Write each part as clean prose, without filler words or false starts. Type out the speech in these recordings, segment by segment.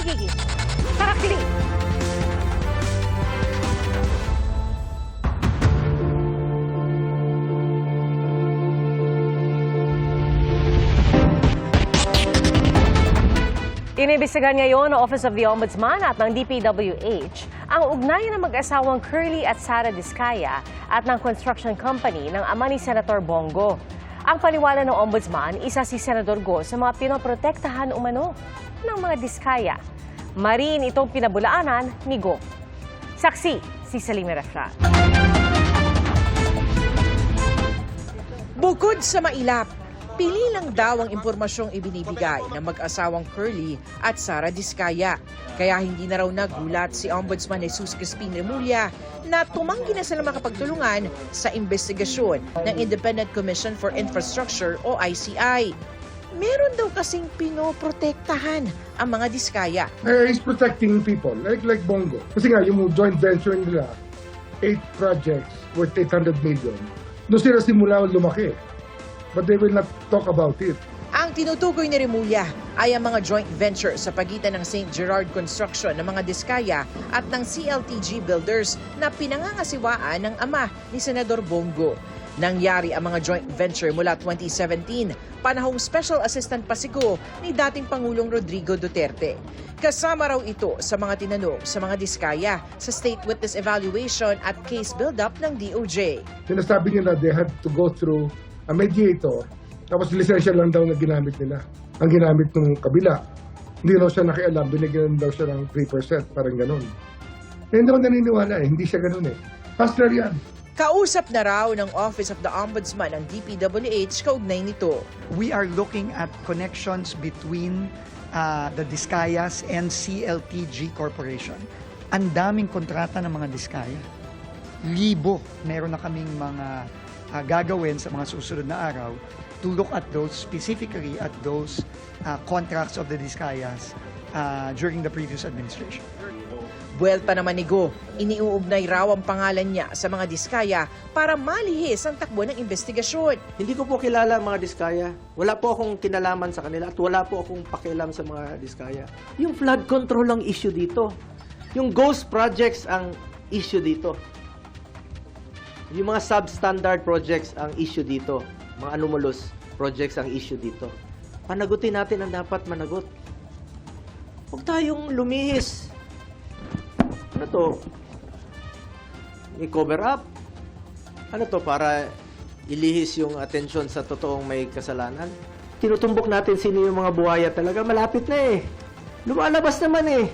pagiging tarakili. Iniimbestigahan ngayon ng Office of the Ombudsman at ng DPWH ang ugnayan ng mag-asawang Curly at Sara Diskaya at ng construction company ng ama ni Senator Bongo. Ang paniwala ng Ombudsman, isa si Senador Go sa mga pinoprotektahan umano ng mga Diskaya. Marin itong pinabulaanan ni Go. Saksi si Salime Refran. Bukod sa mailap, pili lang daw ang impormasyong ibinibigay ng mag-asawang Curly at Sara Diskaya. Kaya hindi na raw nagulat si Ombudsman Jesus Crispin Remulla na tumanggi na sila makapagtulungan sa investigasyon ng Independent Commission for Infrastructure o ICI. Meron daw kasing pinoprotektahan ang mga Diskaya. He's protecting people, like Bongo. Kasi nga, yung joint venture nila, 8 projects worth 800 million. Doon sila simula lumaki. But they will not talk about it. Ang tinutukoy ni Remulla ay ang mga joint venture sa pagitan ng St. Gerard Construction ng mga Diskaya at ng CLTG Builders na pinangangasiwaan ng ama ni Senador Bongo. Nangyari ang mga joint venture mula 2017, panahong Special Assistant Pasigo ni dating Pangulong Rodrigo Duterte. Kasama raw ito sa mga tinanong sa mga Diskaya sa State Witness Evaluation at Case Build-up ng DOJ. Sinasabi nila they had to go through a mediator, tapos lisensya lang daw na ginamit nila. Ang ginamit ng kabila. Hindi raw siya nakialam, binigyan daw siya ng 3%, parang ganun. Hindi ako naniniwala hindi siya ganun Hustler yan. Kausap na raw ng Office of the Ombudsman ng DPWH kaugnay nito. We are looking at connections between the Diskayas and CLTG Corporation. Ang daming kontrata ng mga Diskaya. Libo. Meron na kaming mga gagawin sa mga susunod na araw to look at those, specifically at those contracts of the Diskayas during the previous administration. Buwelta naman ni Go, iniuugnay raw ang pangalan niya sa mga Diskaya para malihis ang takbo ng investigasyon. Hindi ko po kilala ang mga Diskaya. Wala po akong kinalaman sa kanila at wala po akong pakialam sa mga Diskaya. Yung flood control ang issue dito. Yung ghost projects ang issue dito. Yung mga substandard projects ang issue dito. Mga anomalous projects ang issue dito. Panagutin natin ang dapat managot. Huwag tayong lumihis. Ano to? I-cover up? Ano to? Para ilihis yung atensyon sa totoong may kasalanan? Tinutumbok natin sino yung mga buhaya talaga. Malapit na Lumalabas naman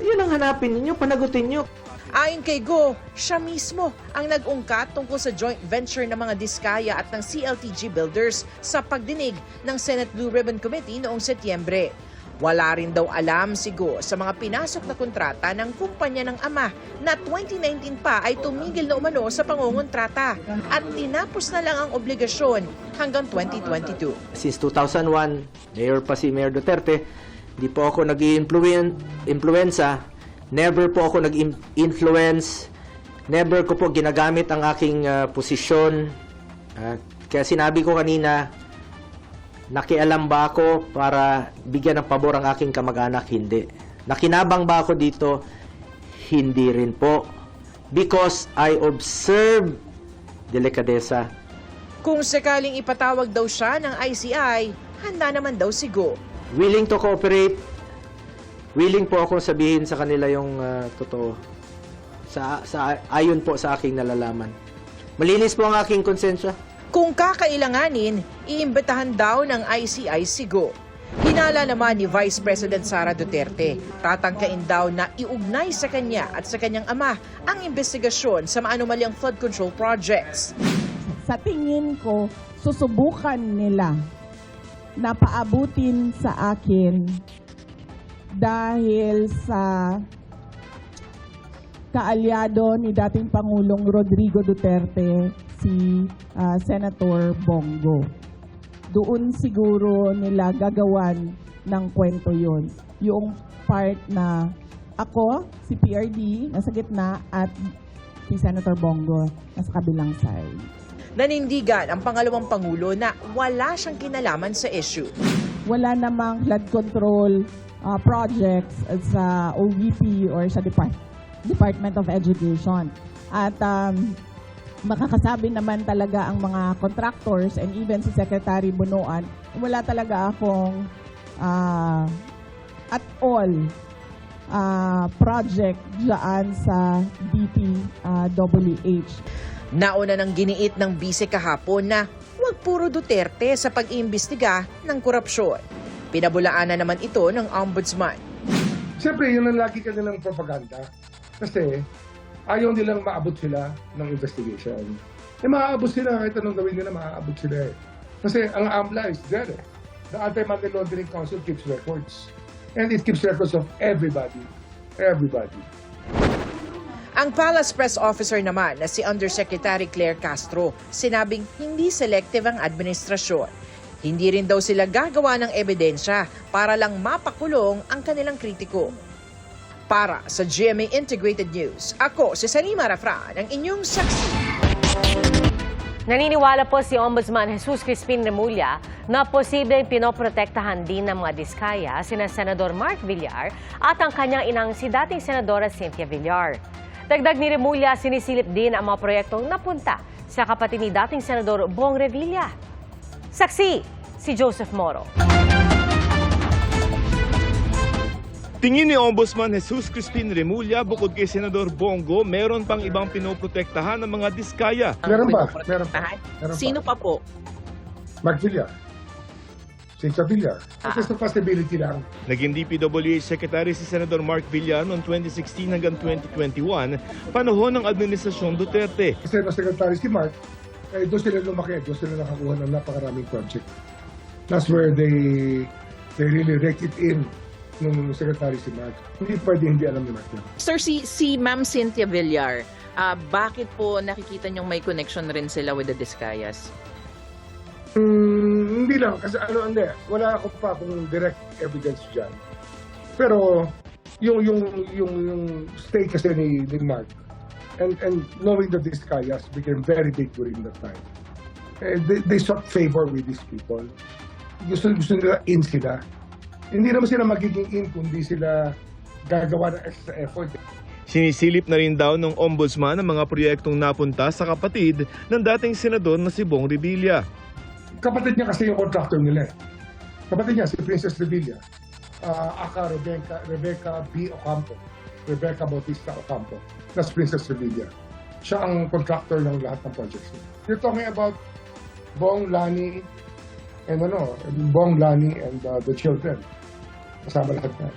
Yun ang hanapin ninyo, panagutin nyo. Ayon kay Go, siya mismo ang nag-ungkat tungkol sa joint venture ng mga Diskaya at ng CLTG Builders sa pagdinig ng Senate Blue Ribbon Committee noong Setyembre. Wala rin daw alam si Go sa mga pinasok na kontrata ng kumpanya ng ama na 2019 pa ay tumigil na umano sa pangungontrata at tinapos na lang ang obligasyon hanggang 2022. Since 2001, mayor pa si Mayor Duterte, di po ako nag-influenza. Never po ako nag-influence. Never ko po ginagamit ang aking posisyon. Kaya sinabi ko kanina, nakialam ba ako para bigyan ng pabor ang aking kamag-anak? Hindi. Nakinabang ba ako dito? Hindi rin po. Because I observe delikadesa. Kung sakaling ipatawag daw siya ng ICI, handa naman daw si Go. Willing to cooperate. Willing po akong sabihin sa kanila yung totoo. Ayon po sa aking nalalaman. Malinis po ang aking konsensya. Kung kakailanganin, iimbitahan daw ng ICI si Go. Hinala naman ni Vice President Sara Duterte, tatangkain daw na iugnay sa kanya at sa kanyang ama ang investigasyon sa maanumalyang flood control projects. Sa tingin ko, susubukan nila na paabutin sa akin dahil sa kaalyado ni dating Pangulong Rodrigo Duterte, si Senator Bongo. Doon siguro nila gagawan ng kwento yon. Yung part na ako, si PRD, nasa gitna, at si Senator Bongo, nasa kabilang side. Nanindigan ang pangalawang Pangulo na wala siyang kinalaman sa issue. Wala namang flood control projects sa OVP or sa Department of Education. At makakasabi naman talaga ang mga contractors and even si Secretary Bunuan, wala talaga akong at all project dyan sa DPWH. Nauna ng giniit ng bise kahapon na huwag puro Duterte sa pag-iimbestiga ng korupsyon. Pinabulaanan naman ito ng ombudsman. Siyempre, yun ang lagi kanilang propaganda. Kasi ayaw nilang maabot sila ng investigation. Maaabot sila, kahit anong gawin nila, maaabot sila eh. Kasi ang AMLA is there eh. The Anti-Money Laundering Council keeps records. And it keeps records of everybody. Everybody. Ang Palace Press Officer naman na si Undersecretary Claire Castro, sinabing hindi selective ang administrasyon. Hindi rin daw sila gagawa ng ebidensya para lang mapakulong ang kanilang kritiko. Para sa GMA Integrated News, ako si Salima Rafran, ang inyong saksi. Naniniwala po si Ombudsman Jesus Crispin Remulla na posibleng pinoprotektahan din ng mga diskaya sina Senador Mark Villar at ang kanyang inang si dating Senadora Cynthia Villar. Dagdag ni Remulla, sinisilip din ang mga proyektong napunta sa kapatid ni dating Senador Bong Revilla. Saksi, si Joseph Moro. Tingin ni Ombudsman Jesus Crispin Remulla, bukod kay Senador Bongo, meron pang ibang pinoprotektahan ng mga diskaya. Meron ba? Meron pa. Sino pa po? Mark Villar. Cynthia Villar. Kasi sa possibility lang. Naging DPWH Secretary si Senador Mark Villar noong 2016 hanggang 2021, panahon ng Administrasyon Duterte. Kasi na secretary si Mark, doon sila lumaki, doon sila nakakuha ng napakaraming project. That's where they really rake it in nung secretary si Mark. Hindi pwede hindi alam ni Mark yan. Sir, si Ma'am Cynthia Villar, bakit po nakikita niyong may connection rin sila with the Discayas? Hindi lang, kasi hindi. Wala ako pa kung direct evidence dyan. Pero, yung stake kasi ni Mark, and knowing that these Discayas became very big during that time, they sought favor with these people. Gusto nila in sila. Hindi naman sila magiging in kung di sila gagawa ng extra effort. Sinisilip na rin daw ng Ombudsman ang mga proyektong napunta sa kapatid ng dating senador na si Bong Revilla. Kapatid niya kasi yung contractor nila eh. Kapatid niya, si Princess Revilla. Aka Rebecca B. Ocampo. Rebecca Bautista Ocampo. That's Princess Revilla. Siya ang contractor ng lahat ng projects niya. You're talking about Bong, Lani, and the children. Kasama lahat na.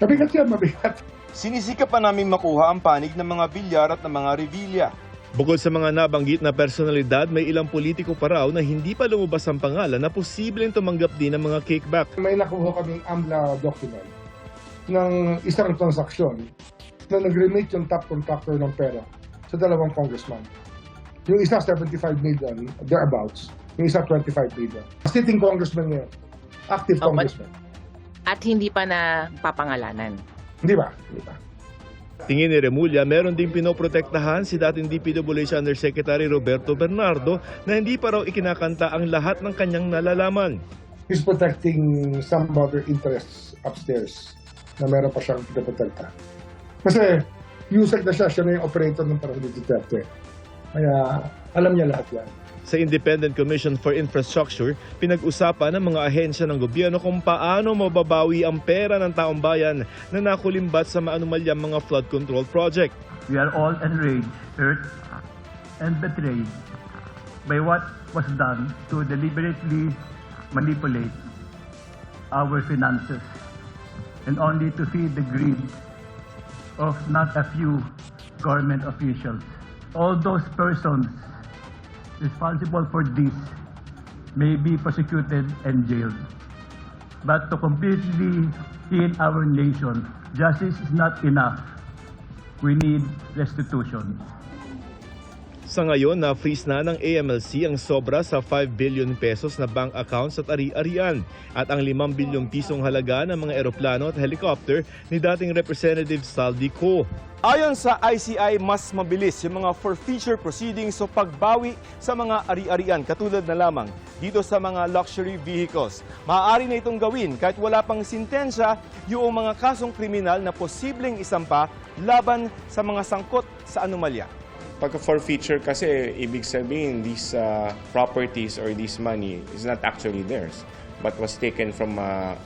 Mabigat yan, mabigat. Sinisikap pa namin makuha ang panig ng mga Villar at ng mga Revilla. Bukod sa mga nabanggit na personalidad, may ilang politiko pa raw na hindi pa lumabas ang pangalan na posibleng tumanggap din ng mga kickback. May nakuha kaming AMLA document ng isang transaksyon na nag-remit yung top contractor ng pera sa dalawang congressman. Yung isa 75 million, thereabouts. Yung isa 25 million. Sitting congressman ngayon. Active congressman. At hindi pa na papangalanan. Hindi ba? Hindi ba? Tingin ni Remulla, meron din pinoprotektahan si dating DPWH Undersecretary Roberto Bernardo na hindi pa raw ikinakanta ang lahat ng kanyang nalalaman. He's protecting some other interests upstairs na meron pa siyang pinaprotekta. Kasi USEC na siya na yung operator ng parang Duterte. Kaya alam niya lahat yan. Sa Independent Commission for Infrastructure, pinag-usapan ng mga ahensya ng gobyerno kung paano mababawi ang pera ng taong bayan na nakulimbat sa maanumalyang mga flood control project. We are all enraged, hurt, and betrayed by what was done to deliberately manipulate our finances and only to feed the greed of not a few government officials. All those persons responsible for this may be prosecuted and jailed. But to completely heal our nation, justice is not enough. We need restitution. Sa ngayon, na-freeze na ng AMLC ang sobra sa 5 billion pesos na bank accounts at ari-arian at ang 5 bilyong pisong halaga ng mga eroplano at helicopter ni dating Representative Saldi Co. Ayon sa ICI, mas mabilis yung mga forfeiture proceedings o pagbawi sa mga ari-arian katulad na lamang dito sa mga luxury vehicles. Maaari na itong gawin kahit wala pang sintensya yung mga kasong kriminal na posibleng isampa laban sa mga sangkot sa anomalya. Pagka forfeiture kasi, ibig sabihin, these properties or this money is not actually theirs, but was taken from,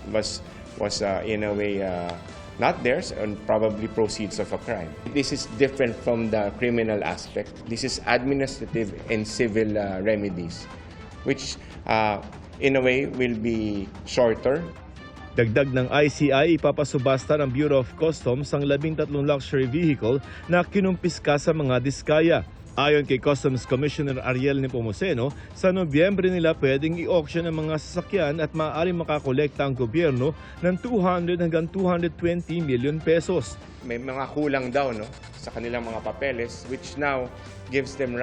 was in a way not theirs and probably proceeds of a crime. This is different from the criminal aspect. This is administrative and civil remedies, which in a way will be shorter. Dagdag ng ICI, ipapasubasta ng Bureau of Customs ang 13 luxury vehicle na kinumpiska sa mga diskaya. Ayon kay Customs Commissioner Ariel Nepomuceno, sa Nobyembre nila pwedeng i-auction ang mga sasakyan at maaaring makakolekta ang gobyerno ng 200 hanggang 220 million pesos. May mga kulang daw sa kanilang mga papeles, which now gives them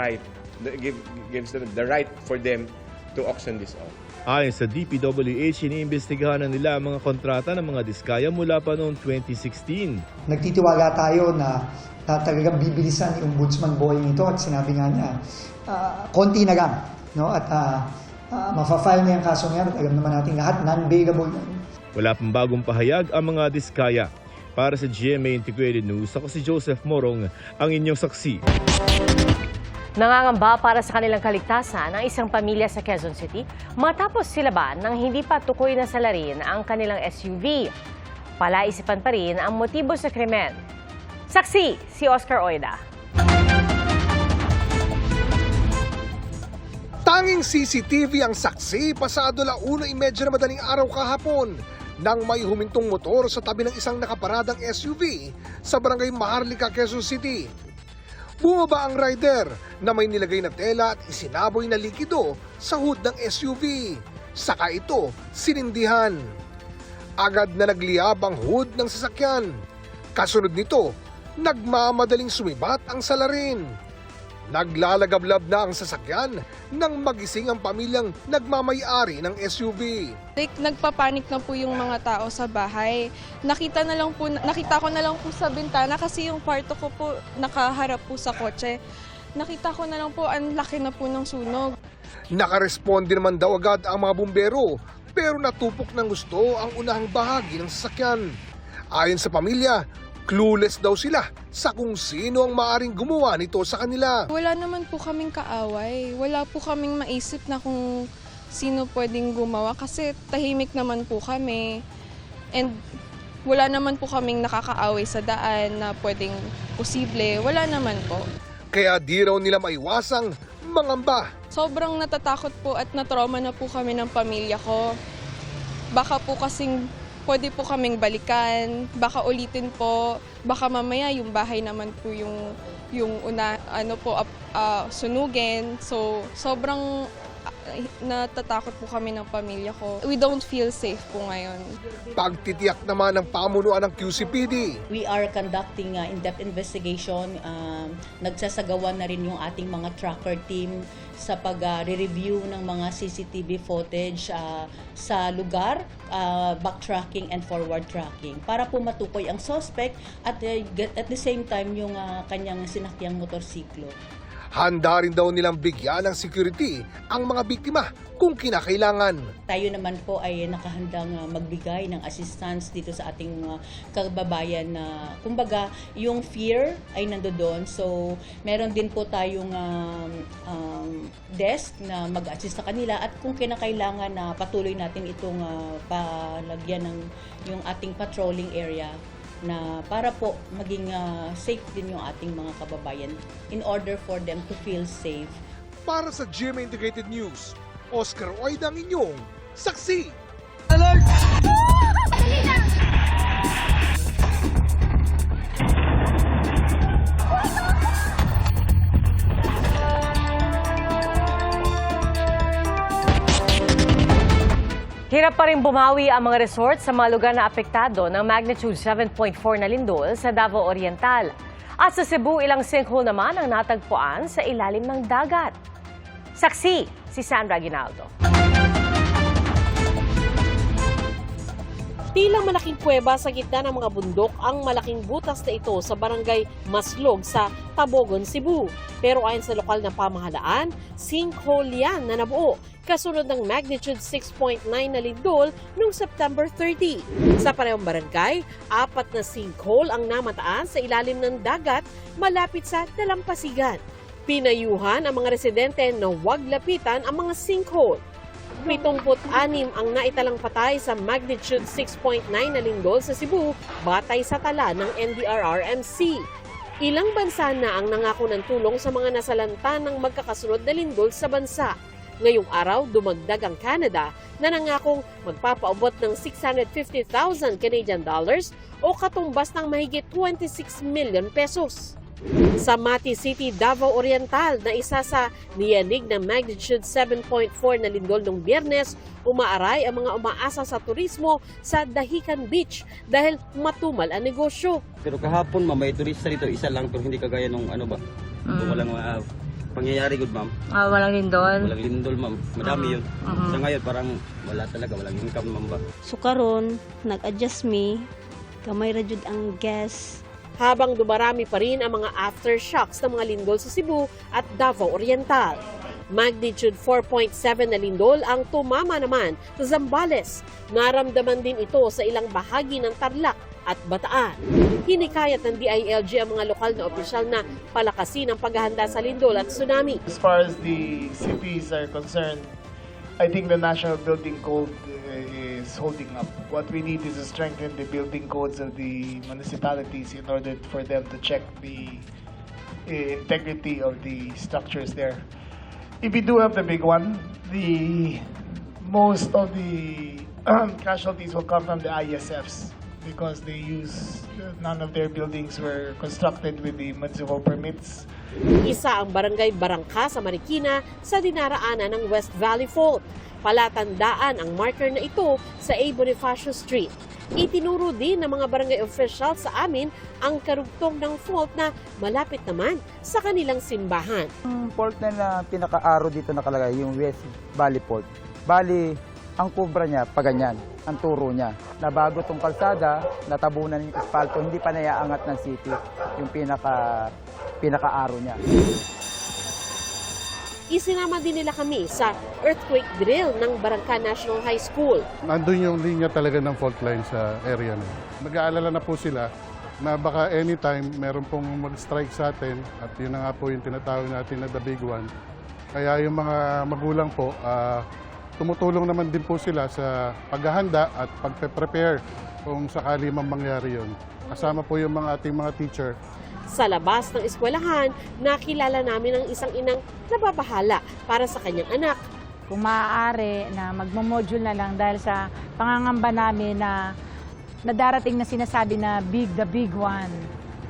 gives them the right for them to auction this off. Ayon sa DPWH, iniimbestigahan na nila ang mga kontrata ng mga diskaya mula pa noong 2016. Nagtitiwala tayo na talagang bibilisan ni Ombudsman Boying ito at sinabi nga niya, konti na lang. No? At mafa-file na yung kaso ngayon at alam naman natin lahat non-bailable. Wala pang bagong pahayag ang mga diskaya. Para sa GMA Integrated News, ako si Joseph Morong, ang inyong saksi. Nangangamba para sa kanilang kaligtasan ang isang pamilya sa Quezon City matapos silaban ng hindi pa tukoy na salarin ang kanilang SUV. Palaisipan pa rin ang motibo sa krimen. Saksi, si Oscar Oida. Tanging CCTV ang saksi pasado 1:30 na madaling araw kahapon nang may humintong motor sa tabi ng isang nakaparadang SUV sa barangay Maharlika, Quezon City. Bumaba ang rider na may nilagay na tela at isinaboy na likido sa hood ng SUV. Saka ito sinindihan. Agad na nagliyab ang hood ng sasakyan. Kasunod nito, nagmamadaling sumibat ang salarin. Naglalagablab na ang sasakyan nang magising ang pamilyang nagmamay-ari ng SUV. Nagpapanik na po yung mga tao sa bahay. Nakita ko na lang po sa bintana kasi yung kwarto ko po nakaharap po sa kotse. Nakita ko na lang po ang laki na po ng sunog. Nakaresponde naman daw agad ang mga bumbero pero natupok ng gusto ang unahang bahagi ng sasakyan. Ayon sa pamilya, clueless daw sila sa kung sino ang maaring gumawa nito sa kanila. Wala naman po kaming kaaway. Wala po kaming maisip na kung sino pwedeng gumawa kasi tahimik naman po kami. And wala naman po kaming nakakaaway sa daan na pwedeng posible. Wala naman po. Kaya di raw nila maiwasang mangamba. Sobrang natatakot po at natrauma na po kami ng pamilya ko. Baka po kasing pwede po kaming balikan, baka ulitin po, baka mamaya yung bahay naman po yung sunugin. So sobrang natatakot po kami ng pamilya ko. We don't feel safe po ngayon. Pagtitiyak naman ng pamunuan ng QCPD. We are conducting in-depth investigation. Nagsasagawa na rin yung ating mga tracker team sa pag-review ng mga CCTV footage sa lugar, backtracking and forward tracking para po matukoy ang suspect at the same time yung kanyang sinakyang motorsiklo. Handa rin daw nilang bigyan ng security ang mga biktima kung kinakailangan. Tayo naman po ay nakahandang magbigay ng assistance dito sa ating kababayan na kumbaga yung fear ay nandoon. So meron din po tayong desk na mag-assist sa kanila at kung kinakailangan na patuloy natin itong palagyan ng yung ating patrolling area na para po maging safe din yung ating mga kababayan in order for them to feel safe. Para sa GMA Integrated News, Oscar Oida ang inyong saksi. Alert! Hirap pa rin bumawi ang mga resort sa mga lugar na apektado ng magnitude 7.4 na lindol sa Davao Oriental. At sa Cebu, ilang sinkhole naman ang natagpuan sa ilalim ng dagat. Saksi, si Sandra Aguinaldo. Tilang malaking kuweba sa gitna ng mga bundok ang malaking butas na ito sa barangay Maslog sa Tabogon, Cebu. Pero ayon sa lokal na pamahalaan, sinkhole yan na nabuo kasunod ng magnitude 6.9 na lindol noong September 30. Sa parehong barangay, 4 na sinkhole ang namataan sa ilalim ng dagat malapit sa dalampasigan. Pinayuhan ang mga residente na huwag lapitan ang mga sinkhole. 76 ang naitalang patay sa magnitude 6.9 na lindol sa Cebu batay sa tala ng NDRRMC. Ilang bansa na ang nangako ng tulong sa mga nasalanta ng magkakasunod na lindol sa bansa. Ngayong araw, dumagdag ang Canada na nangakong magpapaabot ng 650,000 Canadian dollars o katumbas ng mahigit 26 million pesos. Sa Mati City, Davao Oriental na isa sa niyanig ng magnitude 7.4 na lindol noong Biyernes, umaaray ang mga umaasa sa turismo sa Dahican Beach dahil matumal ang negosyo. Pero kahapon, ma'am, may turista dito, isa lang, pero hindi kagaya nung ano ba? Walang pangyayari, good ma'am. Walang lindol? Walang lindol, ma'am. Madami yun. Sa ngayon, parang wala talaga, walang income, ma'am ba? So karon, nag-adjust me, kamay ra jud ang gas. Habang dumarami pa rin ang mga aftershocks ng mga lindol sa Cebu at Davao Oriental. Magnitude 4.7 na lindol ang tumama naman sa Zambales. Naramdaman din ito sa ilang bahagi ng Tarlac at Bataan. Hinikayat ng DILG ang mga lokal na opisyal na palakasin ang paghahanda sa lindol at tsunami. As far as the cities are concerned, I think the National Building Code is holding up. What we need is to strengthen the building codes of the municipalities in order for them to check the integrity of the structures there. If we do have the big one, most of the casualties will come from the ISFs because none of their buildings were constructed with the municipal permits. Isa ang barangay Barangka sa Marikina sa dinaraanan ng West Valley Fault. Palatandaan ang marker na ito sa A. Bonifacio Street. Itinuro din ng mga barangay officials sa amin ang karugtong ng fault na malapit naman sa kanilang simbahan. Ang fault na pinaka-aro dito nakalagay, yung West Valley Fault. Bali, ang kubra niya, paganyan, ang turo niya. Na bago tong kalsada, natabunan yung espalto, hindi pa naiaangat ng city, yung pinaka-aro niya. Isinama din nila kami sa earthquake drill ng Barangka National High School. Nandun yung linya talaga ng fault line sa area na. Nag-aalala na po sila na baka anytime meron pong mag-strike sa atin at yun na nga po yung tinatawag natin na the big one. Kaya yung mga magulang po, tumutulong naman din po sila sa paghahanda at pagpe-prepare kung sakali man mangyari yun. Kasama po yung ating mga teacher. Sa labas ng eskwelahan, nakilala namin ang isang inang nababahala para sa kanyang anak. Kung maaari na magmo-module na lang dahil sa pangangamba namin na darating na sinasabi na the big one,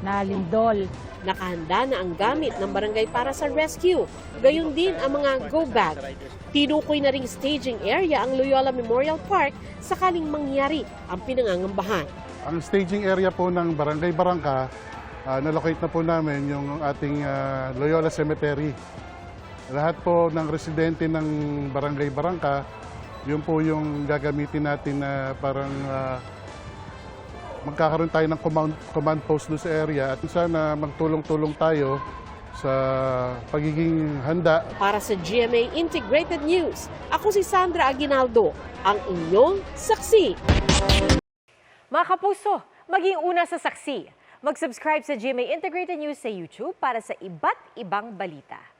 na lindol. Nakahanda na ang gamit ng barangay para sa rescue. Gayon din ang mga go bag. Tinukoy na ring staging area ang Loyola Memorial Park sakaling mangyari ang pinangangambahan. Ang staging area po ng Barangay Barangka, nalocate na po namin yung ating Loyola Cemetery. Lahat po ng residente ng Barangay Barangka, yun po yung gagamitin natin na parang magkakaroon tayo ng command post doon sa area at sana magtulong-tulong tayo sa pagiging handa. Para sa GMA Integrated News, ako si Sandra Aguinaldo, ang inyong saksi. Mga kapuso, maging una sa saksi. Mag-subscribe sa GMA Integrated News sa YouTube para sa iba't ibang balita.